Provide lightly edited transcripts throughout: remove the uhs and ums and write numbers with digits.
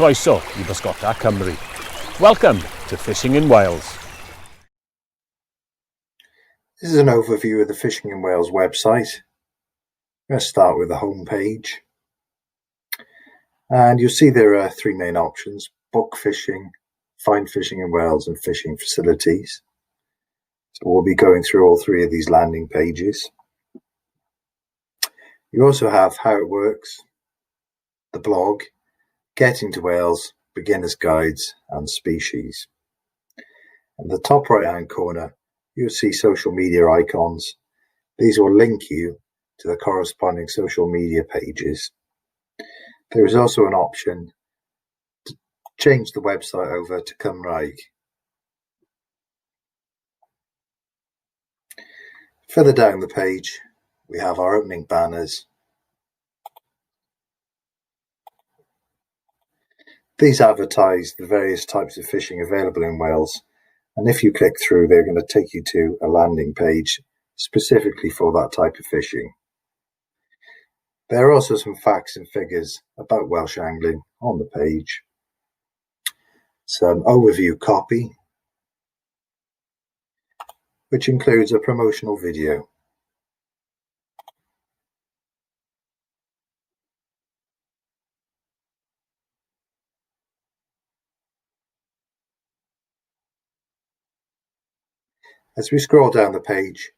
Croeso I Bysgota Cymru. Welcome to Fishing in Wales. This is an overview of the Fishing in Wales website. I'm going to start with the home page. And you'll see there are three main options: book fishing, find fishing in Wales, and fishing facilities. So we'll be going through all three of these landing pages. You also have how it works, the blog, getting to Wales, beginner's guides, and species. In the top right hand corner, you'll see social media icons. These will link you to the corresponding social media pages. There is also an option to change the website over to Cymraeg. Further down the page, we have our opening banners. These advertise the various types of fishing available in Wales, and if you click through, they're going to take you to a landing page specifically for that type of fishing. There are also some facts and figures about Welsh angling on the page. Some overview copy, which includes a promotional video. As we scroll down the page,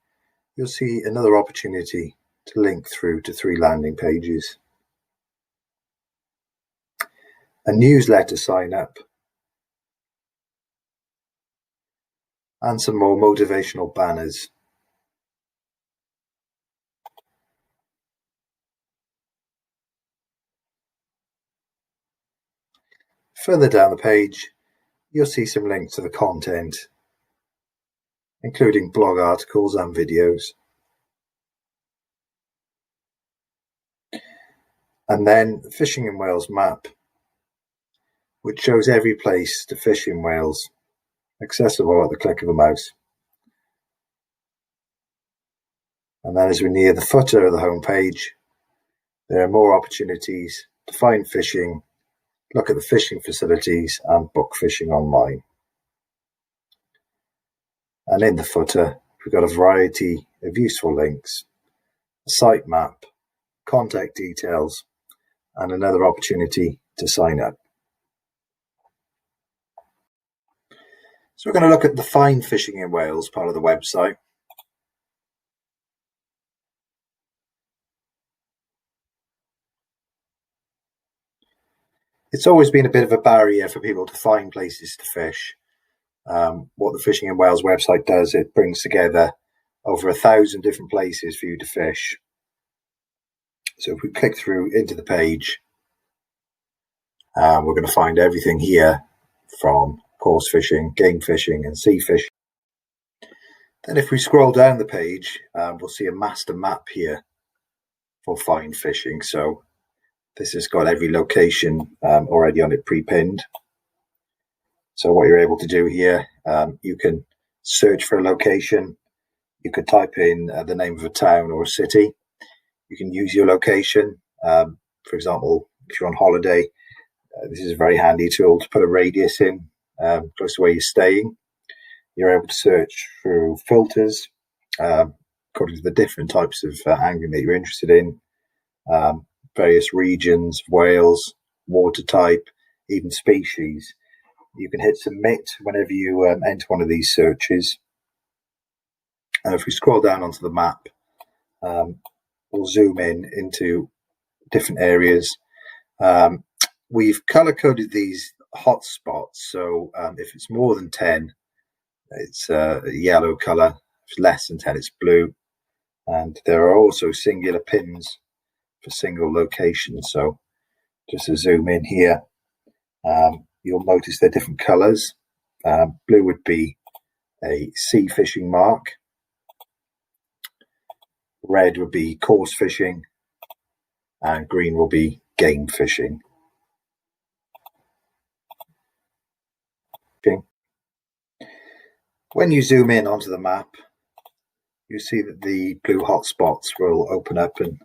you'll see another opportunity to link through to three landing pages. A newsletter sign up, and some more motivational banners. Further down the page, you'll see some links to the content, including blog articles and videos. And then the Fishing in Wales map, which shows every place to fish in Wales, accessible at the click of a mouse. And then as we near the footer of the home page, there are more opportunities to find fishing, look at the fishing facilities, and book fishing online. And in the footer, we've got a variety of useful links, a site map, contact details, and another opportunity to sign up. So we're going to look at the Find Fishing in Wales part of the website. It's always been a bit of a barrier for people to find places to fish. What the Fishing in Wales website does, it brings together over 1,000 different places for you to fish. So if we click through into the page, we're going to find everything here from coarse fishing, game fishing, and sea fishing. Then if we scroll down the page, we'll see a master map here for Find Fishing. So this has got every location already on it pre-pinned. So what you're able to do here, you can search for a location. You could type in the name of a town or a city. You can use your location. For example, if you're on holiday, this is a very handy tool to put a radius in close to where you're staying. You're able to search through filters according to the different types of angling that you're interested in, various regions, Wales, water type, even species. You can hit submit whenever you enter one of these searches. And if we scroll down onto the map, we'll zoom in into different areas. We've color coded these hotspots, so if it's more than 10, it's a yellow color. If it's less than 10, it's blue. And there are also singular pins for single locations. So just to zoom in here, you'll notice they're different colors. Blue would be a sea fishing mark. Red would be coarse fishing, and green will be game fishing. When you zoom in onto the map, you see that the blue hotspots will open up and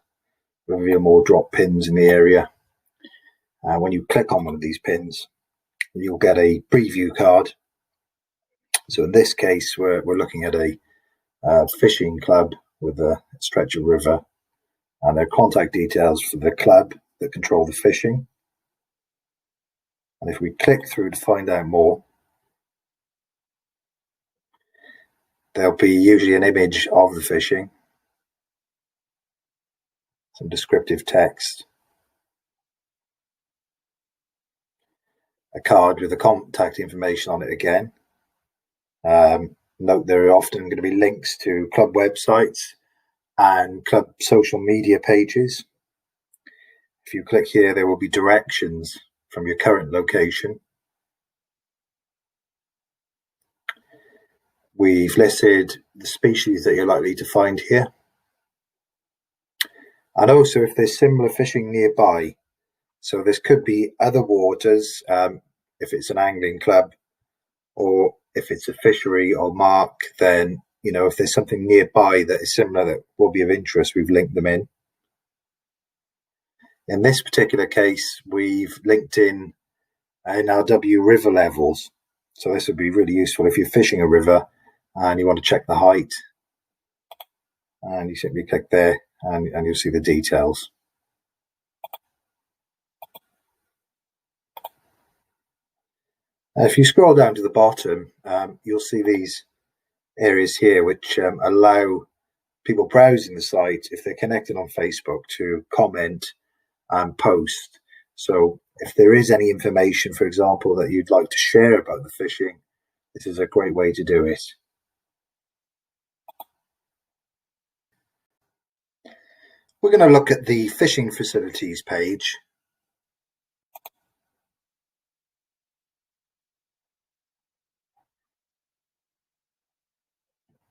reveal more drop pins in the area. When you click on one of these pins, you'll get a preview card. So in this case, we're looking at a fishing club with a stretch of river, and their contact details for the club that control the fishing. And if we click through to find out more, there'll be usually an image of the fishing, some descriptive text, a card with the contact information on it again. Note there are often going to be links to club websites and club social media pages. If you click here, there will be directions from your current location. We've listed the species that you're likely to find here. And also if there's similar fishing nearby. So this could be other waters, if it's an angling club, or if it's a fishery or mark, then, if there's something nearby that is similar that will be of interest, we've linked them in. In this particular case, we've linked in NRW river levels. So this would be really useful if you're fishing a river and you want to check the height. And you simply click there and you'll see the details. If you scroll down to the bottom, you'll see these areas here which allow people browsing the site, if they're connected on Facebook, to comment and post. So if there is any information, for example, that you'd like to share about the fishing, this is a great way to do it. We're going to look at the fishing facilities page.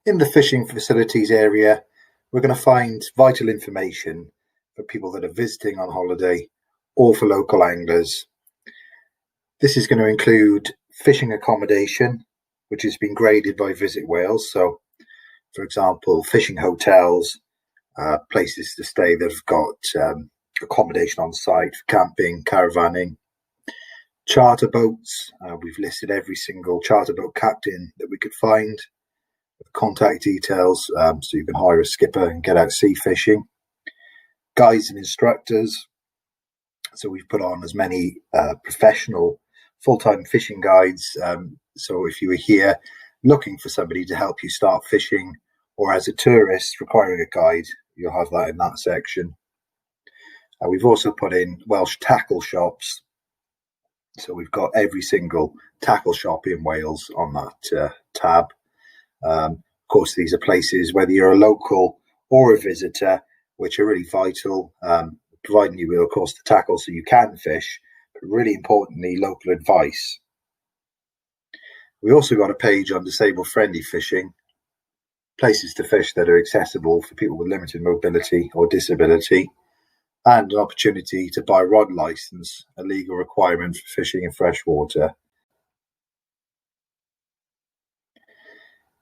In the fishing facilities area, we're going to find vital information for people that are visiting on holiday or for local anglers. This is going to include fishing accommodation, which has been graded by Visit Wales. So, for example, fishing hotels, places to stay that have got accommodation on site, camping, caravanning. Charter boats, we've listed every single charter boat captain that we could find, with contact details, so you can hire a skipper and get out sea fishing. Guides and instructors, so we've put on as many professional full-time fishing guides, so if you were here looking for somebody to help you start fishing, or as a tourist requiring a guide, you'll have that in that section. We've also put in Welsh tackle shops, so we've got every single tackle shop in Wales on that tab. Of course, these are places, whether you're a local or a visitor, which are really vital, providing you with, of course, the tackle so you can fish, but really importantly, local advice. We also got a page on disabled-friendly fishing, places to fish that are accessible for people with limited mobility or disability, and an opportunity to buy a rod license, a legal requirement for fishing in freshwater.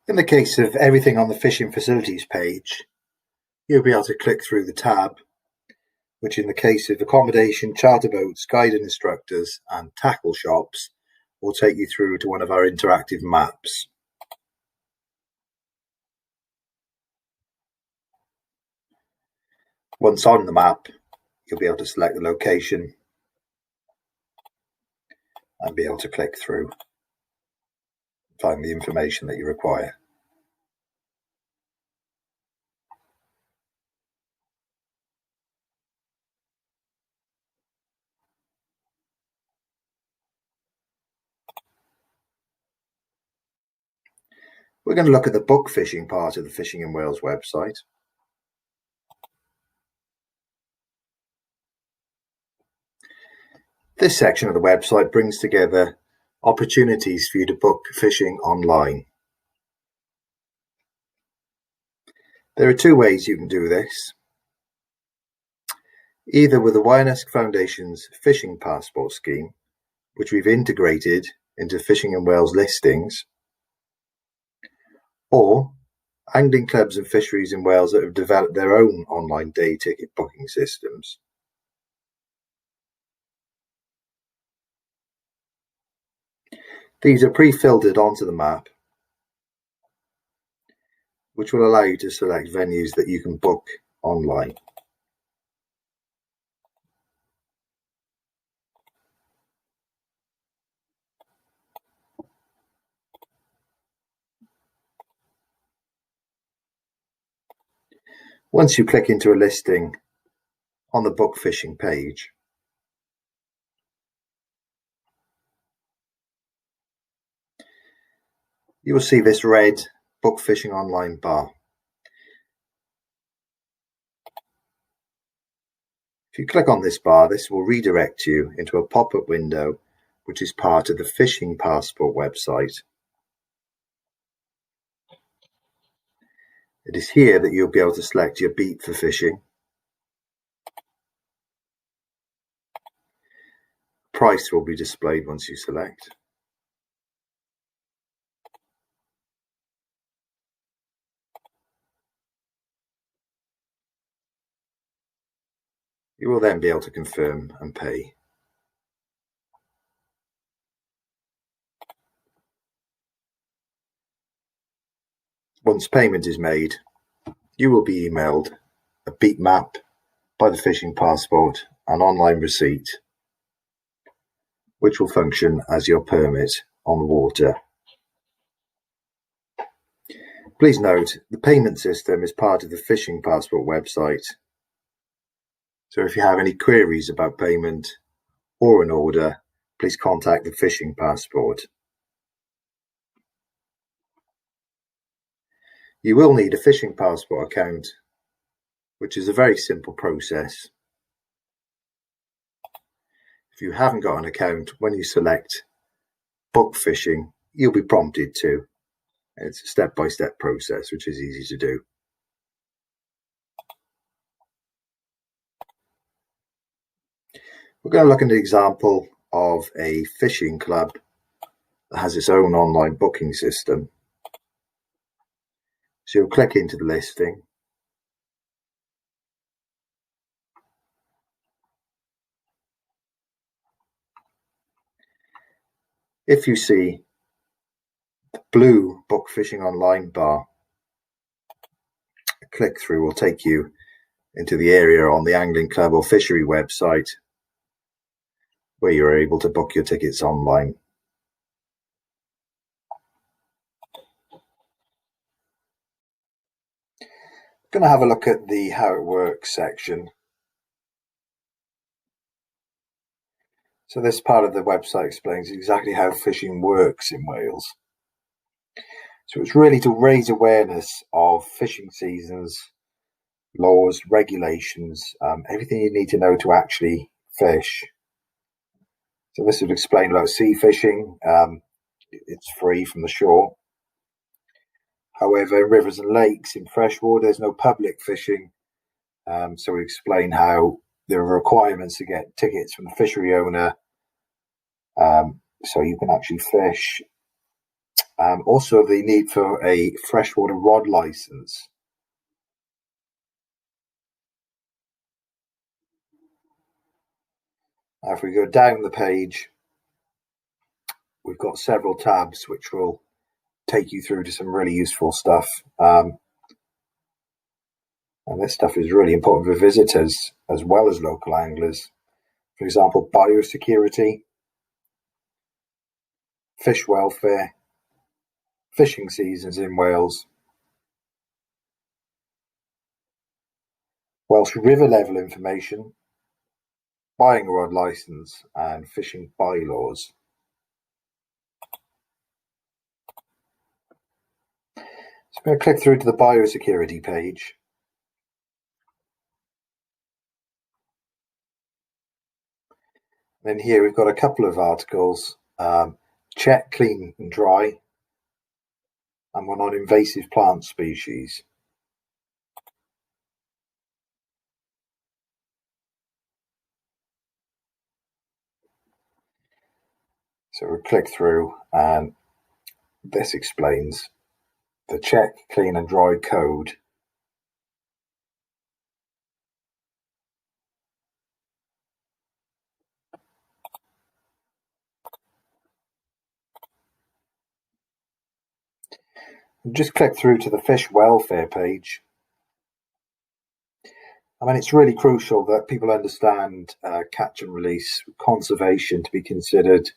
In the case of everything on the fishing facilities page, you'll be able to click through the tab, which in the case of accommodation, charter boats, guided instructors and tackle shops will take you through to one of our interactive maps. Once on the map, you'll be able to select the location and be able to click through, find the information that you require. We're going to look at the book fishing part of the Fishing in Wales website. This section of the website brings together opportunities for you to book fishing online. There are two ways you can do this. Either with the YNS Foundation's Fishing Passport scheme, which we've integrated into Fishing in Wales listings, or angling clubs and fisheries in Wales that have developed their own online day ticket booking systems. These are pre-filtered onto the map, which will allow you to select venues that you can book online. Once you click into a listing on the book fishing page, you will see this red book fishing online bar. If you click on this bar, this will redirect you into a pop-up window which is part of the Fishing Passport website. It is here that you'll be able to select your beat for fishing. Price will be displayed once you select. You will then be able to confirm and pay. Once payment is made, you will be emailed a beat map by the Fishing Passport and online receipt, which will function as your permit on the water. Please note, the payment system is part of the Fishing Passport website. So if you have any queries about payment or an order, please contact the Fishing Passport. You will need a Fishing Passport account, which is a very simple process. If you haven't got an account, when you select book fishing, you'll be prompted to. It's a step-by-step process, which is easy to do. We're going to look at an example of a fishing club that has its own online booking system. So you'll click into the listing. If you see the blue book fishing online bar, a click through will take you into the area on the angling club or fishery website where you're able to book your tickets online. Going to have a look at the how it works section. So this part of the website explains exactly how fishing works in Wales. So it's really to raise awareness of fishing seasons, laws, regulations, everything you need to know to actually fish. So this would explain about sea fishing. It's free from the shore. However, in rivers and lakes, in freshwater, there's no public fishing. So we explain how there are requirements to get tickets from the fishery owner, so you can actually fish. Also, the need for a freshwater rod license. If we go down the page, we've got several tabs which will take you through to some really useful stuff. And this stuff is really important for visitors as well as local anglers. For example, biosecurity, fish welfare, fishing seasons in Wales, Welsh river level information, buying a rod licence, and fishing bylaws. So I'm going to click through to the biosecurity page. Then here we've got a couple of articles, check, clean and dry, and one on invasive plant species. So we'll click through, and this explains the check, clean and dry code. Just click through to the fish welfare page. I mean, it's really crucial that people understand catch and release, conservation to be considered,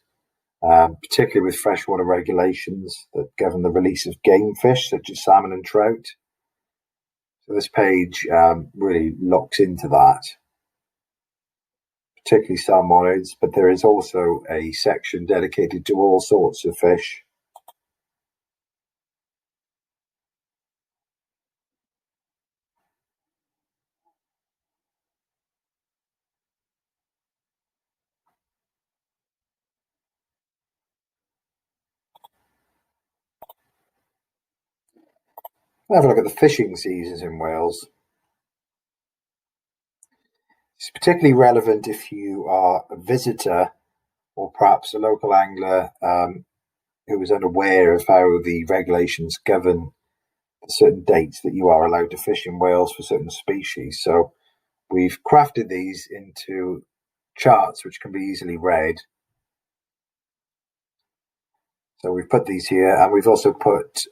particularly with freshwater regulations that govern the release of game fish such as salmon and trout. So this page really looks into that, particularly salmonids, but there is also a section dedicated to all sorts of fish. Have a look at the fishing seasons in Wales. It's particularly relevant if you are a visitor or perhaps a local angler who is unaware of how the regulations govern the certain dates that you are allowed to fish in Wales for certain species. So we've crafted these into charts which can be easily read. So we've put these here, and we've also put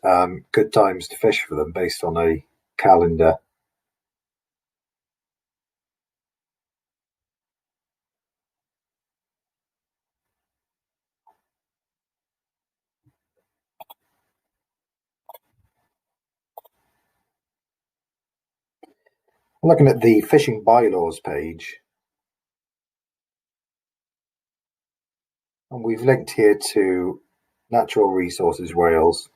good times to fish for them based on a calendar. Looking at the fishing bylaws page, and we've linked here to Natural Resources Wales,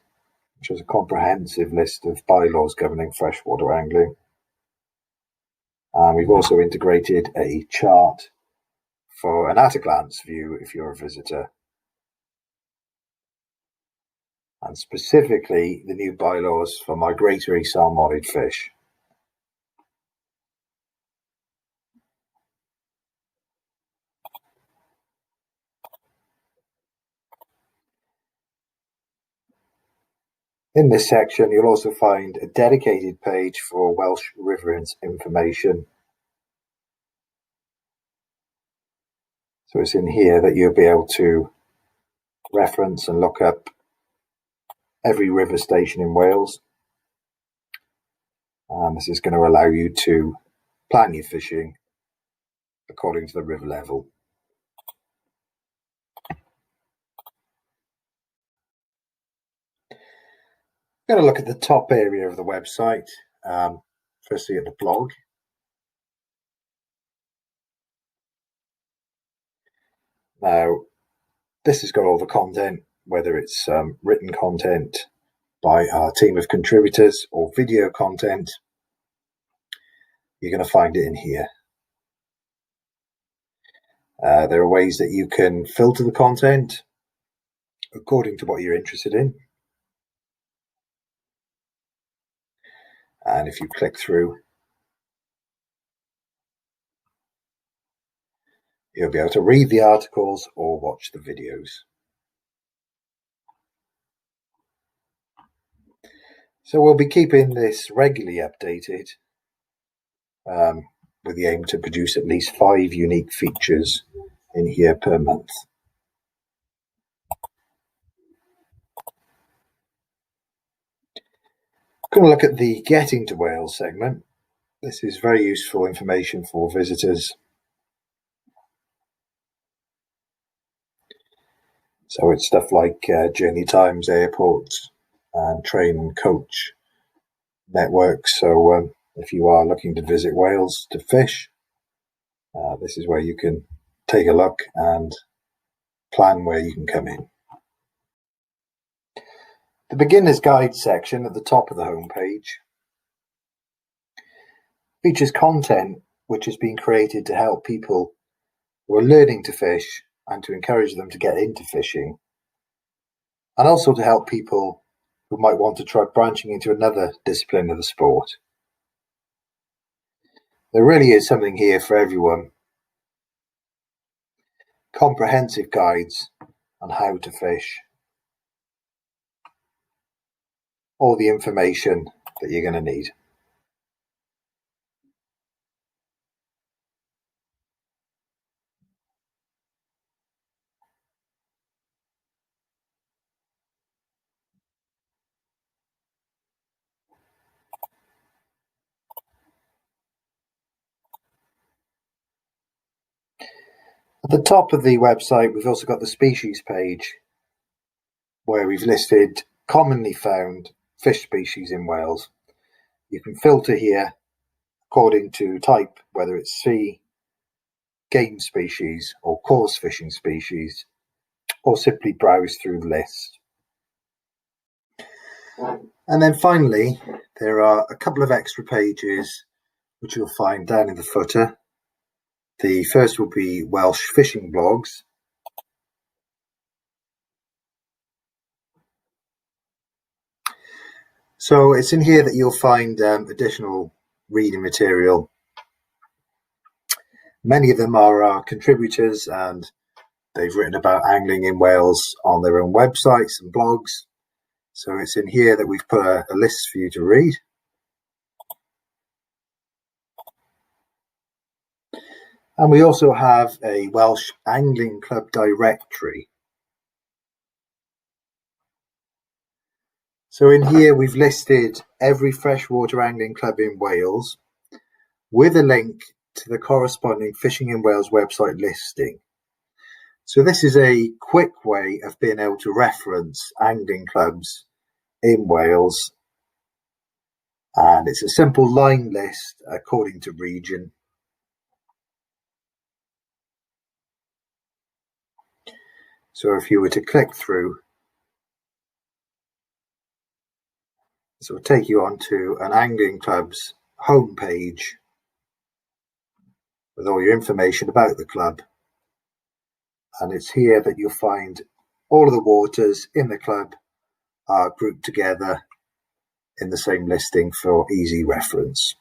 which is a comprehensive list of bylaws governing freshwater angling. And we've also integrated a chart for an at-a-glance view if you're a visitor, and specifically the new bylaws for migratory salmonid fish. In this section, you'll also find a dedicated page for Welsh river information. So it's in here that you'll be able to reference and look up every river station in Wales. And this is going to allow you to plan your fishing according to the river level. I'm going to look at the top area of the website, firstly at the blog. Now, this has got all the content, whether it's written content by our team of contributors or video content. You're going to find it in here. There are ways that you can filter the content according to what you're interested in. And if you click through, you'll be able to read the articles or watch the videos. So we'll be keeping this regularly updated with the aim to produce at least 5 unique features in here per month. Going to look at the Getting to Wales segment. This is very useful information for visitors. So it's stuff like journey times, airports, and train and coach networks. So if you are looking to visit Wales to fish, this is where you can take a look and plan where you can come in. The beginner's guide section at the top of the homepage features content which has been created to help people who are learning to fish and to encourage them to get into fishing, and also to help people who might want to try branching into another discipline of the sport. There really is something here for everyone. Comprehensive guides on how to fish. All the information that you're going to need. At the top of the website, we've also got the species page, where we've listed commonly found fish species in Wales. You can filter here according to type, whether it's sea, game species or coarse fishing species, or simply browse through the list. And then finally, there are a couple of extra pages which you'll find down in the footer. The first will be Welsh fishing blogs. So it's in here that you'll find additional reading material. Many of them are our contributors, and they've written about angling in Wales on their own websites and blogs. So it's in here that we've put a list for you to read. And we also have a Welsh Angling Club directory. So in here we've listed every freshwater angling club in Wales with a link to the corresponding Fishing in Wales website listing. So this is a quick way of being able to reference angling clubs in Wales, and it's a simple line list according to region. So if you were to click through, this will take you onto an angling club's homepage with all your information about the club. And it's here that you'll find all of the waters in the club are grouped together in the same listing for easy reference.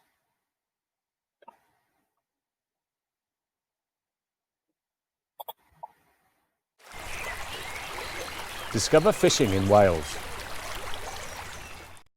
Discover fishing in Wales.